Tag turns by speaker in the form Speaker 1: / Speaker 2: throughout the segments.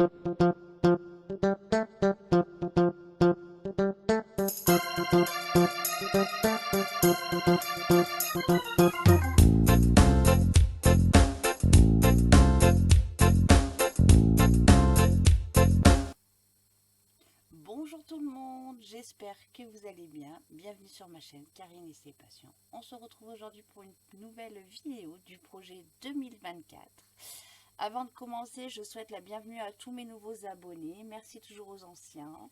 Speaker 1: Bonjour tout le monde, j'espère que vous allez bien. Bienvenue sur ma chaîne Karine et ses passions. On se retrouve aujourd'hui pour une nouvelle vidéo du projet 2024. Avant de commencer, je souhaite la bienvenue à tous mes nouveaux abonnés. Merci toujours aux anciens.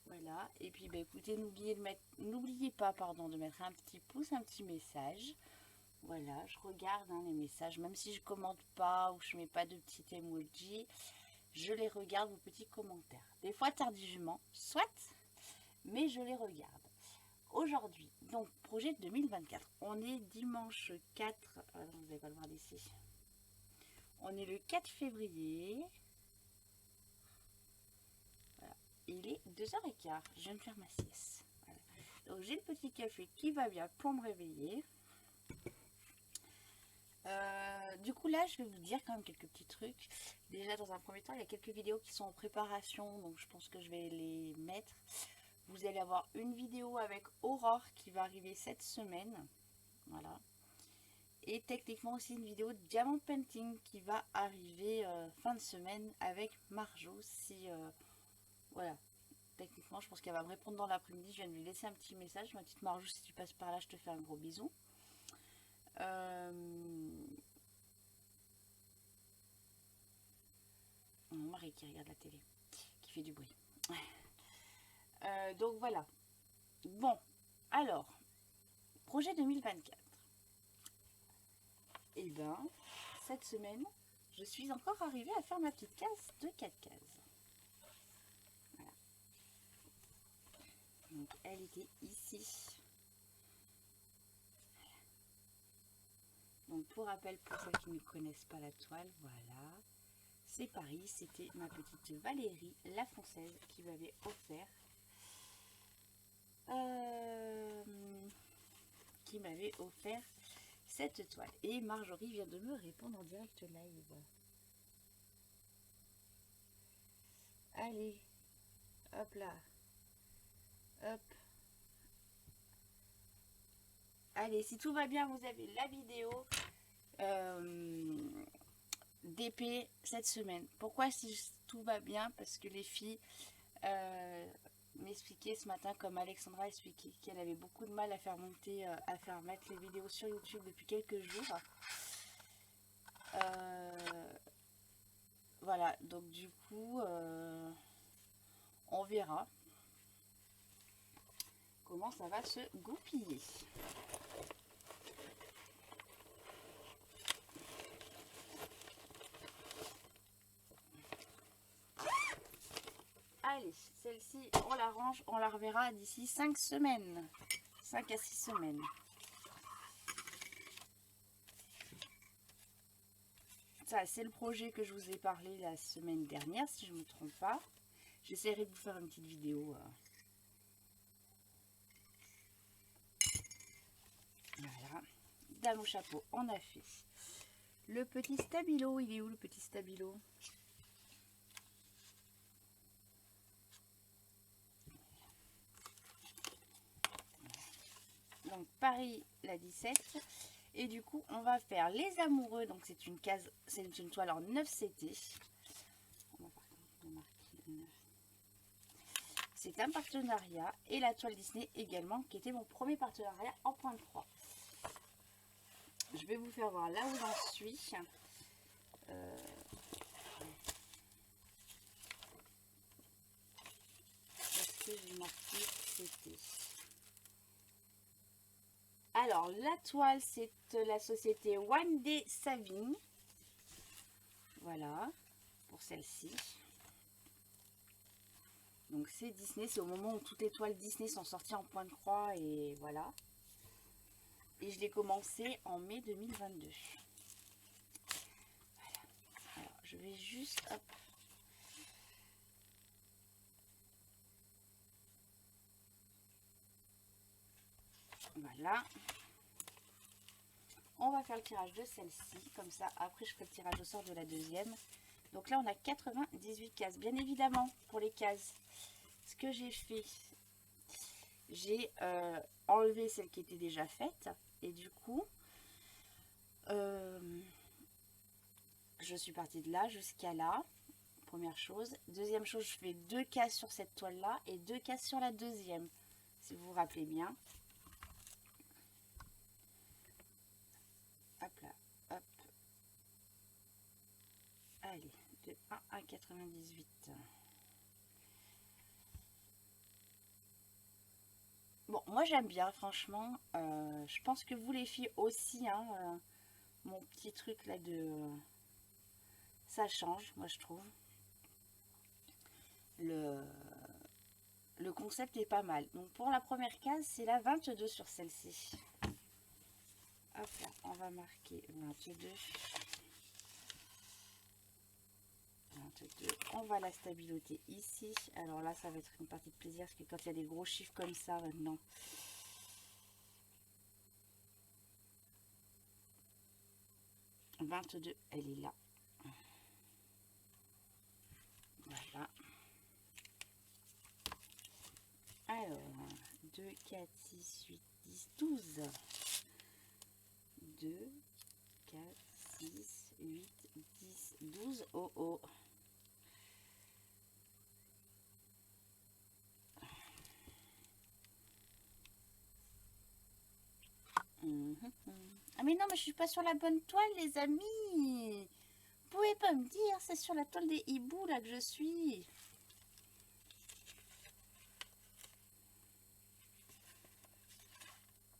Speaker 1: Voilà, et puis écoutez, n'oubliez pas de mettre un petit pouce, un petit message. Voilà, je regarde les messages, même si je commente pas ou je mets pas de petits emojis. Je les regarde, vos petits commentaires. Des fois tardivement, soit, mais je les regarde. Aujourd'hui, donc, projet 2024. On est dimanche 4... Ah non, vous n'allez pas le voir d'ici. On est le 4 février. Voilà. Il est 2h15. Je viens de faire ma sieste. Voilà. Donc, j'ai le petit café qui va bien pour me réveiller. Du coup là je vais vous dire quand même quelques petits trucs. Déjà dans un premier temps il y a quelques vidéos qui sont en préparation, donc je pense que je vais les mettre. Vous allez avoir une vidéo avec Aurore qui va arriver cette semaine, voilà, et techniquement aussi une vidéo de Diamond Painting qui va arriver fin de semaine avec Marjo. Si voilà, techniquement je pense qu'elle va me répondre dans l'après-midi. Je viens de lui laisser un petit message. Ma petite Marjo, si tu passes par là, je te fais un gros bisou. Mon mari qui regarde la télé, qui fait du bruit. Donc voilà. Bon, alors, projet 2024. Et ben, cette semaine, je suis encore arrivée à faire ma petite case de 4 cases. Voilà. Donc elle était ici. Donc pour rappel, pour celles qui ne connaissent pas la toile, voilà. C'est Paris, c'était ma petite Valérie, la française, qui m'avait offert. Cette toile. Et Marjorie vient de me répondre en direct live. Allez, hop là, hop. Allez, si tout va bien, vous avez la vidéo d'épée cette semaine. Pourquoi si tout va bien? Parce que les filles m'expliquaient ce matin, comme Alexandra expliquait, qu'elle avait beaucoup de mal à faire monter, à faire mettre les vidéos sur YouTube depuis quelques jours. Voilà, donc du coup, on verra comment ça va se goupiller. Allez, celle-ci, on la range, on la reverra d'ici 5 semaines. 5 à 6 semaines. Ça, c'est le projet que je vous ai parlé la semaine dernière, si je ne me trompe pas. J'essaierai de vous faire une petite vidéo. Voilà. Dame au chapeau, on a fait. Le petit stabilo, il est où le petit stabilo? Donc Paris la 17. Et du coup, on va faire les amoureux. Donc c'est une case, c'est une toile en 9 CT. C'est un partenariat. Et la toile Disney également, qui était mon premier partenariat en point de croix. Je vais vous faire voir là où j'en suis. Est-ce que j'ai marqué CT? Alors, la toile, c'est la société One Day Saving. Voilà, pour celle-ci. Donc, c'est Disney. C'est au moment où toutes les toiles Disney sont sorties en point de croix. Et voilà. Et je l'ai commencé en mai 2022. Voilà. Alors, je vais juste... Hop. Voilà. On va faire le tirage de celle-ci. Comme ça, après, je ferai le tirage au sort de la deuxième. Donc là, on a 98 cases. Bien évidemment, pour les cases, ce que j'ai fait, j'ai enlevé celle qui était déjà faite. Et du coup, je suis partie de là jusqu'à là. Première chose. Deuxième chose, je fais 2 cases sur cette toile-là et 2 cases sur la deuxième. Si vous vous rappelez bien. Hop là, hop. Allez, de 1 à 98. Bon, moi j'aime bien, franchement. Je pense que vous les filles aussi, hein, mon petit truc là de... ça change, moi je trouve. Le concept est pas mal. Donc pour la première case, c'est la 22 sur celle-ci. Hop là, on va marquer 22. 22. On va la stabiloter ici. Alors là, ça va être une partie de plaisir parce que quand il y a des gros chiffres comme ça maintenant, 22, elle est là. Voilà. Alors, 2, 4, 6, 8, 10, 12. 2, 4, 6, 8, 10, 12. Oh oh. Ah mais non, mais je suis pas sur la bonne toile, les amis. Vous pouvez pas me dire, c'est sur la toile des hiboux là que je suis.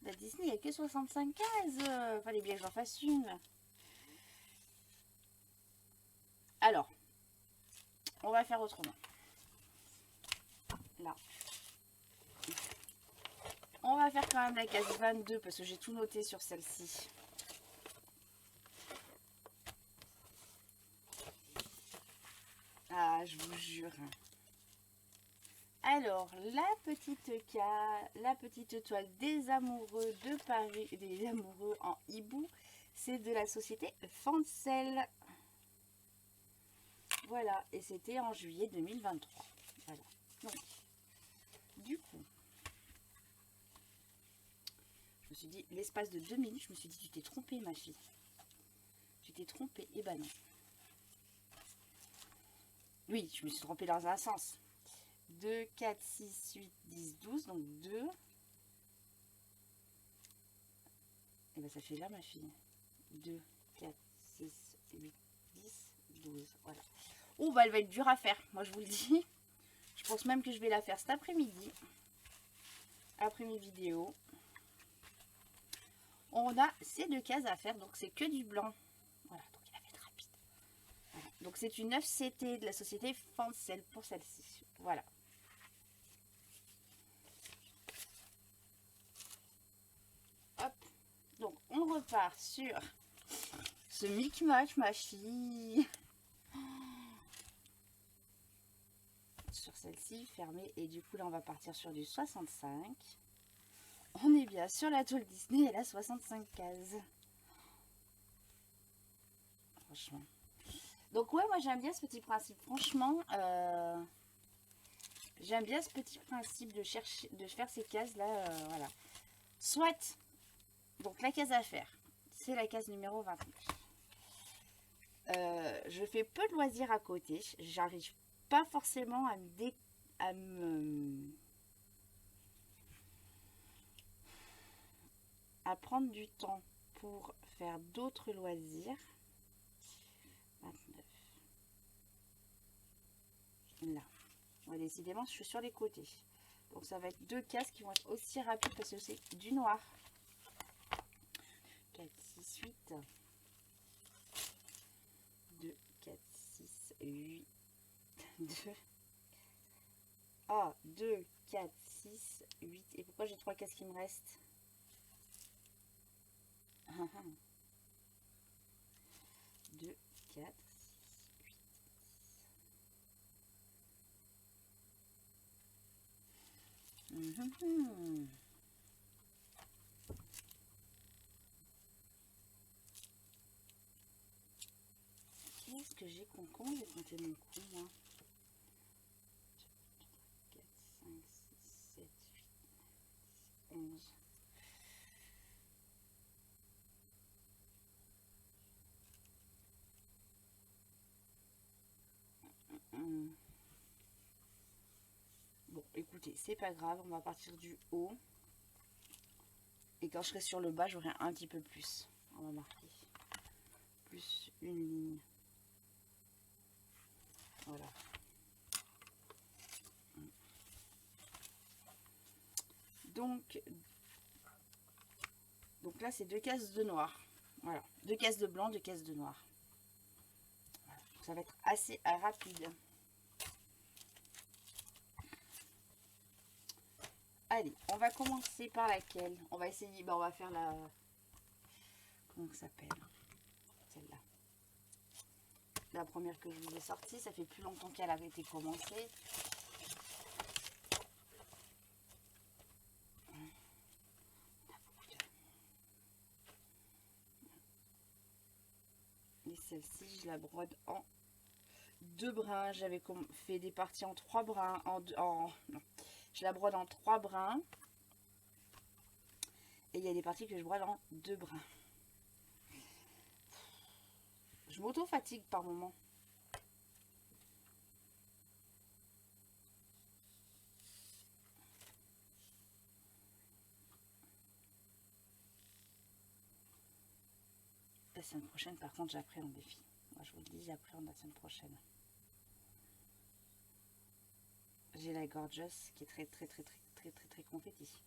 Speaker 1: La Disney, il n'y a que 65 cases. Fallait bien que j'en fasse une. Alors, on va faire autrement. Là. On va faire quand même la case 22 parce que j'ai tout noté sur celle-ci. Ah, je vous jure. Alors, la petite toile des amoureux de Paris, des amoureux en hibou, c'est de la société Fancel. Voilà, et c'était en juillet 2023. Voilà. Donc, du coup, je me suis dit, l'espace de 2 minutes, je me suis dit, tu t'es trompée, ma fille. Tu t'es trompée. Eh ben non. Oui, je me suis trompée dans un sens. 2, 4, 6, 8, 10, 12. Donc 2. Et ben ça fait là, ma fille. 2, 4, 6, 8, 10, 12. Voilà. Oh, bah elle va être dure à faire, moi je vous le dis. Je pense même que je vais la faire cet après-midi. Après mes vidéos. On a ces 2 cases à faire, donc c'est que du blanc. Voilà, donc il va être rapide. Voilà. Donc c'est une 9CT de la société Fancel pour celle-ci. Voilà. Hop. Donc on repart sur ce micmac, ma fille. Sur celle-ci, fermée. Et du coup là on va partir sur du 65. On est bien sur la toile Disney, elle a 65 cases. Franchement. Donc ouais, moi j'aime bien ce petit principe. Franchement, j'aime bien ce petit principe de chercher, de faire ces cases là. Voilà. Soit, donc la case à faire, c'est la case numéro 29. Je fais peu de loisirs à côté. J'arrive pas forcément à prendre du temps pour faire d'autres loisirs. 29. Là. Ouais, décidément, je suis sur les côtés. Donc ça va être 2 cases qui vont être aussi rapides parce que c'est du noir. 4, 6, 8. 2, 4, 6, 8. 2. Ah, 2, 4, 6, 8. Et pourquoi j'ai 3 cases qui me restent? 2, 4, 6, 8. que j'ai compté. Comment j'ai compté mon coup, moi? 4, 5, 6, 7, 8, 11. Bon, écoutez, c'est pas grave, on va partir du haut. Et quand je serai sur le bas, j'aurai un petit peu plus. On va marquer plus une ligne. Voilà. Donc là, c'est 2 cases de noir. Voilà, 2 cases de blanc, 2 cases de noir. Voilà. Ça va être assez rapide. Allez, on va commencer par laquelle? On va essayer, on va faire la... Comment ça s'appelle? Celle-là. La première que je vous ai sortie, ça fait plus longtemps qu'elle avait été commencée. Et celle-ci, je la brode en 2 brins. J'avais fait des parties en 3 brins. Non. Je la brode en 3 brins. Et il y a des parties que je brode en 2 brins. Je m'auto-fatigue par moment. La semaine prochaine, par contre, j'appréhende en défi. Moi, je vous le dis, j'appréhende la semaine prochaine. J'ai la Gorgeous qui est très confetti.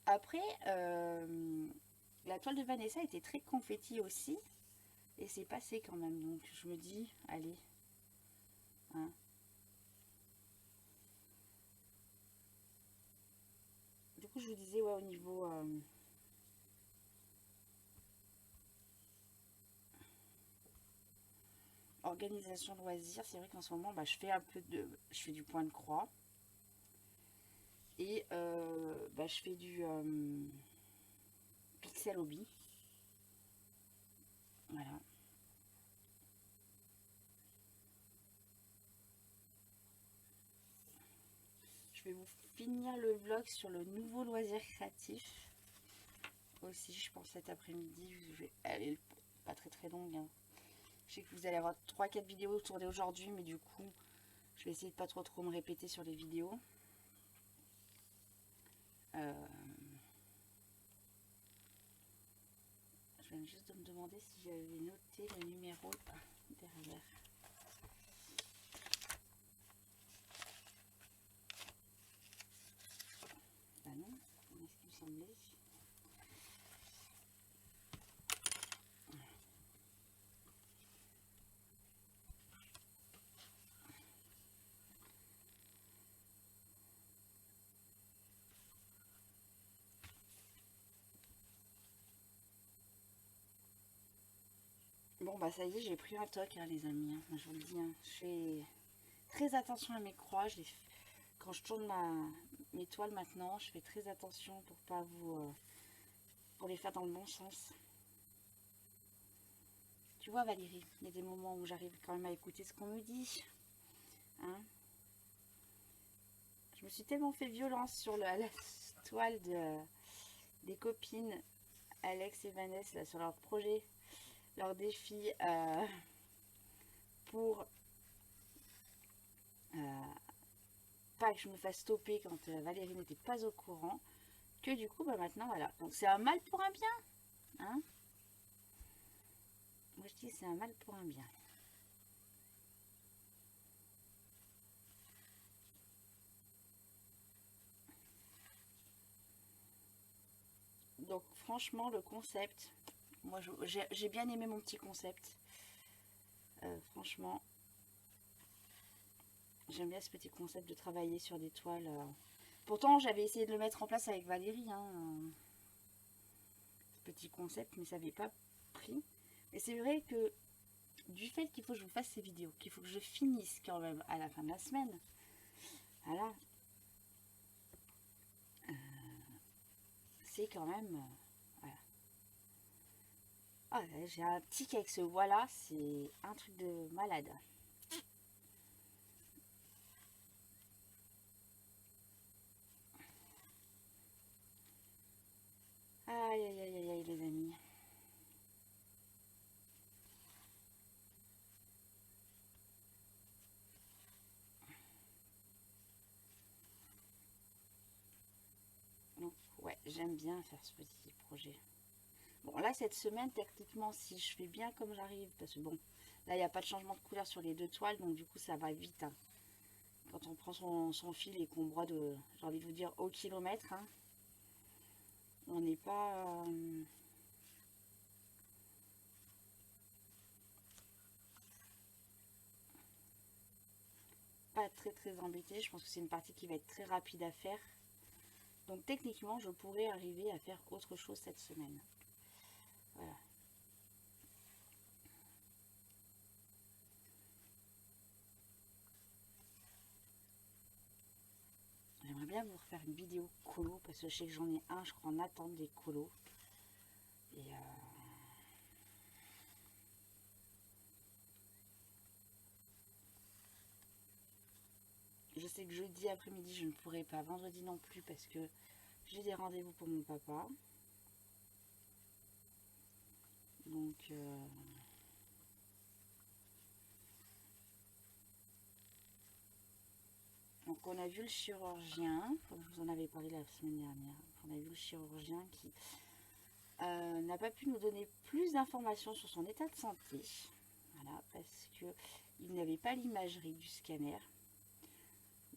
Speaker 1: Après, la toile de Vanessa était très confetti aussi. Et c'est passé quand même. Donc, je me dis, allez. Hein. Du coup, je vous disais, ouais, au niveau... organisation loisirs, c'est vrai qu'en ce moment, je fais un peu de... Je fais du point de croix. Et je fais du pixel hobby. Voilà. Je vais vous finir le vlog sur le nouveau loisir créatif. Aussi, je pense cet après-midi, je vais aller pas très longue. Hein. Je sais que vous allez avoir 3-4 vidéos tournées aujourd'hui, mais du coup, je vais essayer de pas trop me répéter sur les vidéos. Je viens juste de me demander si j'avais noté le numéro derrière. Bah non, c'est ce qui me semblait. Bon bah ça y est, j'ai pris un toc hein, les amis, hein. Je vous le dis, hein. Je fais très attention à mes croix. Quand je tourne mes toiles maintenant, je fais très attention pour pas vous... pour les faire dans le bon sens. Tu vois Valérie, il y a des moments où j'arrive quand même à écouter ce qu'on me dit. Hein, je me suis tellement fait violence sur la toile des copines Alex et Vanessa là, sur leur projet, leur défi pour pas que je me fasse stopper quand Valérie n'était pas au courant, que du coup maintenant voilà, donc c'est un mal pour un bien, hein. Moi je dis c'est un mal pour un bien. Donc franchement le concept, moi j'ai bien aimé mon petit concept. Franchement j'aime bien ce petit concept de travailler sur des toiles. Pourtant j'avais essayé de le mettre en place avec Valérie, hein, ce petit concept, mais ça n'avait pas pris. Mais c'est vrai que du fait qu'il faut que je vous fasse ces vidéos, qu'il faut que je finisse quand même à la fin de la semaine, voilà, c'est quand même voilà, Ah, j'ai un tic avec ce voilà, c'est un truc de malade. Aïe, aïe, aïe, aïe, aïe, les amis. Donc, ouais, j'aime bien faire ce petit projet. Bon, là, cette semaine, techniquement, si je fais bien comme j'arrive, parce que bon, là, il n'y a pas de changement de couleur sur les deux toiles, donc du coup, ça va vite, hein. Quand on prend son fil et qu'on brode, j'ai envie de vous dire, au kilomètre, hein, on n'est pas... pas très très embêté. Je pense que c'est une partie qui va être très rapide à faire. Donc techniquement, je pourrais arriver à faire autre chose cette semaine. Voilà. J'aimerais bien vous refaire une vidéo colo parce que je sais que j'en ai un, je crois, en attente des colos. Et je sais que jeudi après-midi, je ne pourrai pas. Vendredi non plus parce que j'ai des rendez-vous pour mon papa. Donc, on a vu le chirurgien, comme je vous en avais parlé la semaine dernière. On a vu le chirurgien qui n'a pas pu nous donner plus d'informations sur son état de santé. Voilà, parce que il n'avait pas l'imagerie du scanner.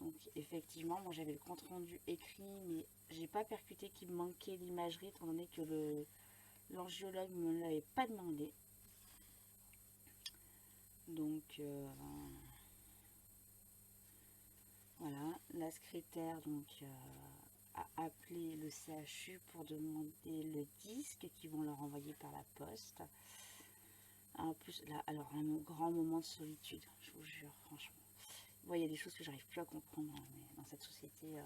Speaker 1: Donc effectivement, moi j'avais le compte rendu écrit, mais j'ai pas percuté qu'il me manquait l'imagerie, étant donné que l'angiologue ne me l'avait pas demandé. Donc voilà, la secrétaire donc a appelé le CHU pour demander le disque qu'ils vont leur envoyer par la poste. En plus, là, alors un grand moment de solitude, je vous jure, franchement. Il y a des choses que j'arrive plus à comprendre, hein, mais dans cette société.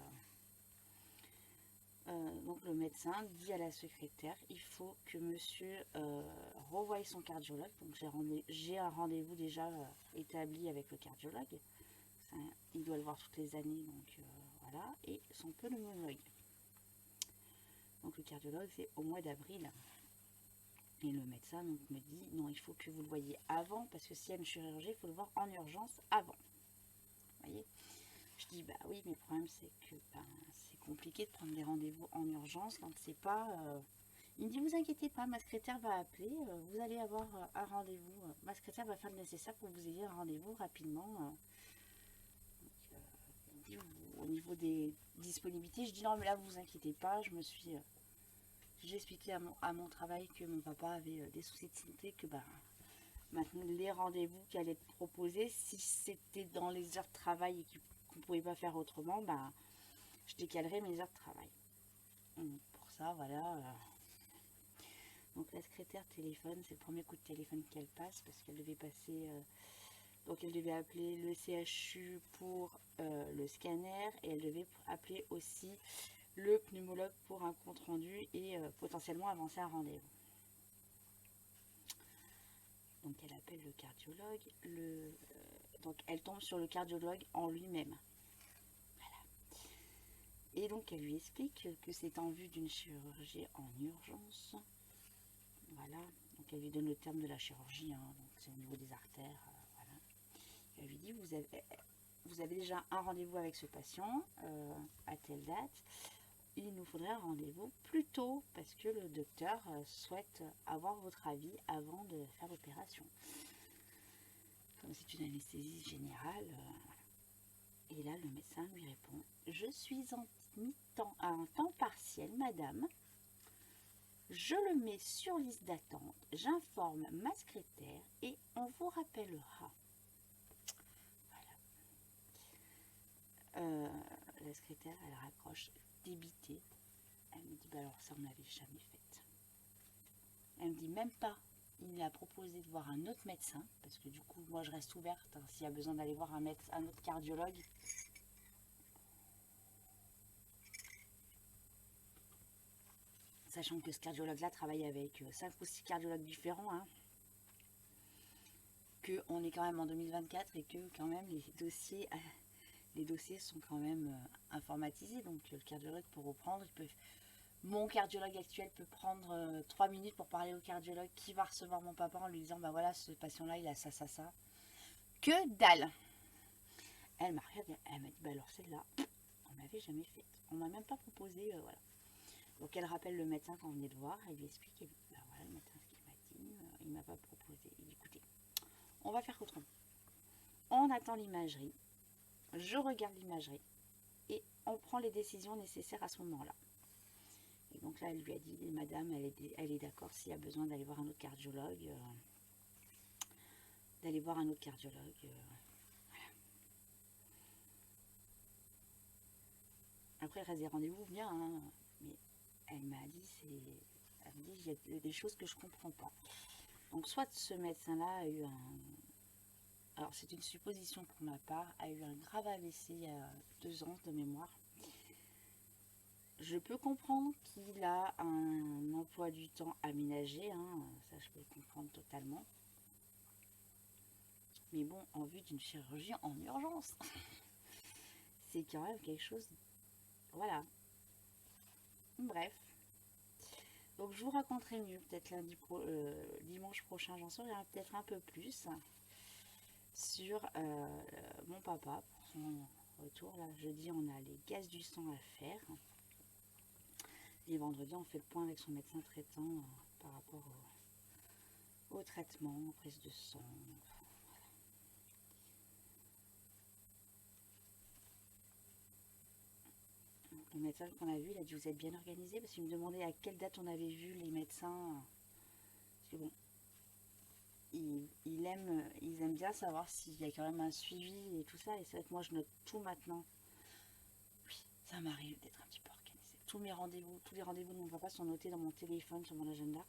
Speaker 1: Donc le médecin dit à la secrétaire, il faut que monsieur revoie son cardiologue. Donc j'ai un rendez-vous déjà établi avec le cardiologue. Il doit le voir toutes les années, donc voilà. Et son pneumologue. Donc le cardiologue, c'est au mois d'avril. Et le médecin donc, me dit, non, il faut que vous le voyez avant, parce que s'il y a une chirurgie, il faut le voir en urgence avant. Vous voyez? Je dis, bah oui, mais le problème, c'est que c'est compliqué de prendre des rendez-vous en urgence quand c'est pas... Il me dit, vous inquiétez pas, ma secrétaire va appeler, vous allez avoir un rendez-vous. Ma secrétaire va faire le nécessaire pour que vous ayez un rendez-vous rapidement. Donc, il me dit, au niveau des disponibilités, je dis, non, mais là, vous inquiétez pas, je me suis... j'ai expliqué à mon travail que mon papa avait des soucis de santé, que maintenant les rendez-vous qui allaient être proposés, si c'était dans les heures de travail et qu'on ne pouvait pas faire autrement, je décalerais mes heures de travail. Donc pour ça, voilà. Donc la secrétaire téléphone, c'est le premier coup de téléphone qu'elle passe parce qu'elle devait passer. Donc elle devait appeler le CHU pour le scanner et elle devait appeler aussi le pneumologue pour un compte rendu et potentiellement avancer un rendez-vous. Donc elle appelle le cardiologue, donc elle tombe sur le cardiologue en lui-même. Voilà. Et donc elle lui explique que c'est en vue d'une chirurgie en urgence. Voilà. Donc elle lui donne le terme de la chirurgie, hein, donc c'est au niveau des artères. Voilà. Elle lui dit vous avez déjà un rendez-vous avec ce patient à telle date. Il nous faudrait un rendez-vous plus tôt parce que le docteur souhaite avoir votre avis avant de faire l'opération. Comme c'est une anesthésie générale. Et là, le médecin lui répond, je suis en temps partiel, madame. Je le mets sur liste d'attente, j'informe ma secrétaire et on vous rappellera. Voilà. La secrétaire, elle raccroche débitée. Elle me dit, bah alors ça, on n'avait jamais fait. Elle me dit, même pas. Il lui a proposé de voir un autre médecin, parce que du coup, moi, je reste ouverte. Hein, s'il y a besoin d'aller voir un autre cardiologue. Sachant que ce cardiologue-là travaille avec 5 ou 6 cardiologues différents, hein, qu'on est quand même en 2024 et que quand même les dossiers sont quand même informatisés. Donc le cardiologue peut reprendre, mon cardiologue actuel peut prendre 3 minutes pour parler au cardiologue qui va recevoir mon papa en lui disant, bah voilà, ce patient-là, il a ça, ça, ça. Que dalle! Elle m'a regardé, elle m'a dit, bah alors celle-là, on m'avait jamais faite. On m'a même pas proposé, voilà. Donc elle rappelle le médecin quand on venait de voir, elle lui explique, et bah voilà, le médecin ce qu'il m'a dit, il m'a pas proposé. Il dit, écoutez, on va faire autrement. On attend l'imagerie, je regarde l'imagerie, et on prend les décisions nécessaires à ce moment-là. Et donc là, elle lui a dit, madame, elle est d'accord s'il y a besoin d'aller voir un autre cardiologue, voilà. Après, elle reste des rendez-vous bien, hein, mais elle m'a dit, il y a des choses que je comprends pas. Donc soit ce médecin-là a eu alors c'est une supposition pour ma part, a eu un grave AVC il y a 2 ans de mémoire. Je peux comprendre qu'il a un emploi du temps aménagé, hein, ça je peux le comprendre totalement. Mais bon, en vue d'une chirurgie en urgence, c'est quand même quelque chose... Voilà. Bref. Donc je vous raconterai mieux, peut-être dimanche prochain, j'en saurai peut-être un peu plus sur mon papa pour son retour. Là, jeudi, on a les gaz du sang à faire. Et vendredi, on fait le point avec son médecin traitant par rapport au traitement, aux prises de sang. Voilà. Le médecin qu'on a vu, il a dit, vous êtes bien organisé, parce qu'il me demandait à quelle date on avait vu les médecins. Parce que bon, ils aiment bien savoir s'il y a quand même un suivi et tout ça. Et c'est vrai que moi, je note tout maintenant. Oui, ça m'arrive d'être un petit peu organisée. Tous les rendez-vous de mon papa sont notés dans mon téléphone, sur mon agenda.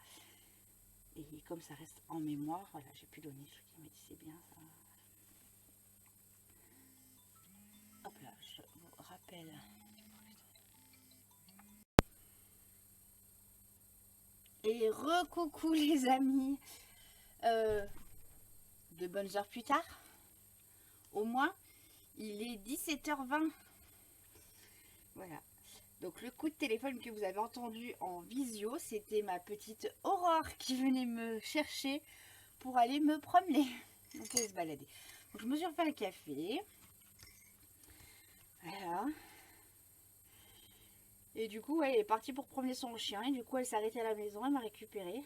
Speaker 1: Et comme ça reste en mémoire, voilà, j'ai pu donner ce qu'il m'a dit, c'est bien ça. Hop là, je vous rappelle. Et recoucou les amis. De bonnes heures plus tard. Au moins, il est 17h20. Voilà. Donc le coup de téléphone que vous avez entendu en visio, c'était ma petite Aurore qui venait me chercher pour aller me promener. Donc elle se balader. Donc je me suis refait un café. Voilà. Et du coup, elle est partie pour promener son chien. Et du coup, elle s'est arrêtée à la maison. Elle m'a récupérée.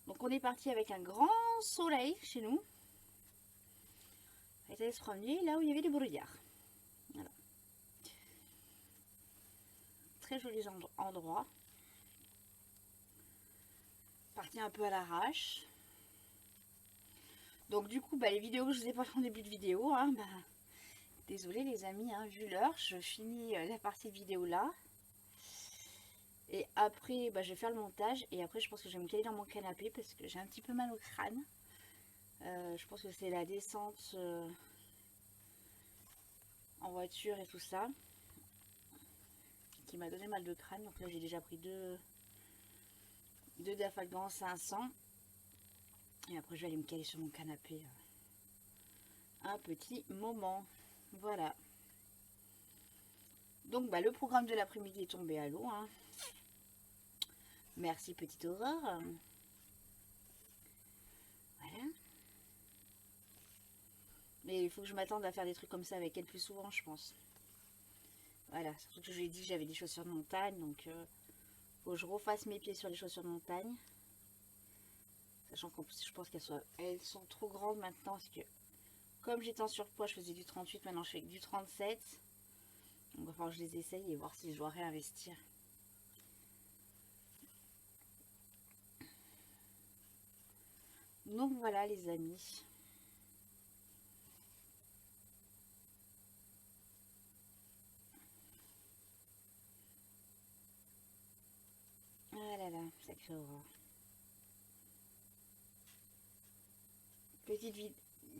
Speaker 1: Donc on est parti avec un grand soleil chez nous. Elle est allée se promener là où il y avait du brouillard. Voilà. Très joli endroit. Parti un peu à l'arrache. Donc du coup, les vidéos que je vous ai pas fait en début de vidéo, hein, désolé les amis, hein, vu l'heure, je finis la partie de vidéo là. Et après, je vais faire le montage. Et après, je pense que je vais me caler dans mon canapé parce que j'ai un petit peu mal au crâne. Je pense que c'est la descente en voiture et tout ça qui m'a donné mal de crâne. Donc là, j'ai déjà pris deux Dafalgan 500. Et après, je vais aller me caler sur mon canapé un petit moment. Voilà. Donc, le programme de l'après-midi est tombé à l'eau. Hein. Merci, petite Aurore. Voilà. Mais il faut que je m'attende à faire des trucs comme ça avec elle plus souvent, je pense. Voilà. Surtout que je lui ai dit que j'avais des chaussures de montagne. Donc, faut que je refasse mes pieds sur les chaussures de montagne. Sachant qu'en plus, je pense elles sont trop grandes maintenant. Parce que, comme j'étais en surpoids, je faisais du 38. Maintenant, je fais que du 37. Donc, il va falloir que je les essaye et voir si je dois réinvestir. Donc, voilà, les amis. Ah là là, sacrée horreur.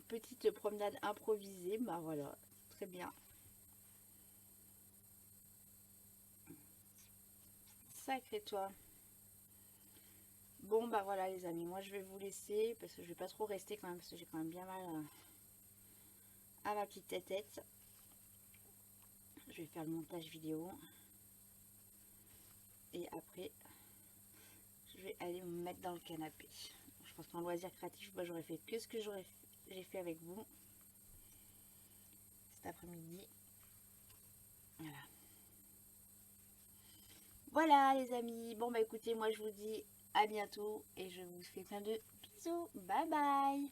Speaker 1: Petite promenade improvisée, voilà, très bien. Sacré toi. Bon bah voilà les amis, moi je vais vous laisser parce que je vais pas trop rester quand même parce que j'ai quand même bien mal à ma petite tête. Je vais faire le montage vidéo et après je vais aller me mettre dans le canapé. Je pense qu'en loisir créatif, bah, j'aurais fait que ce que j'ai fait avec vous cet après-midi. Voilà. Voilà les amis, bon bah écoutez, moi je vous dis à bientôt et je vous fais plein de bisous. Bye bye.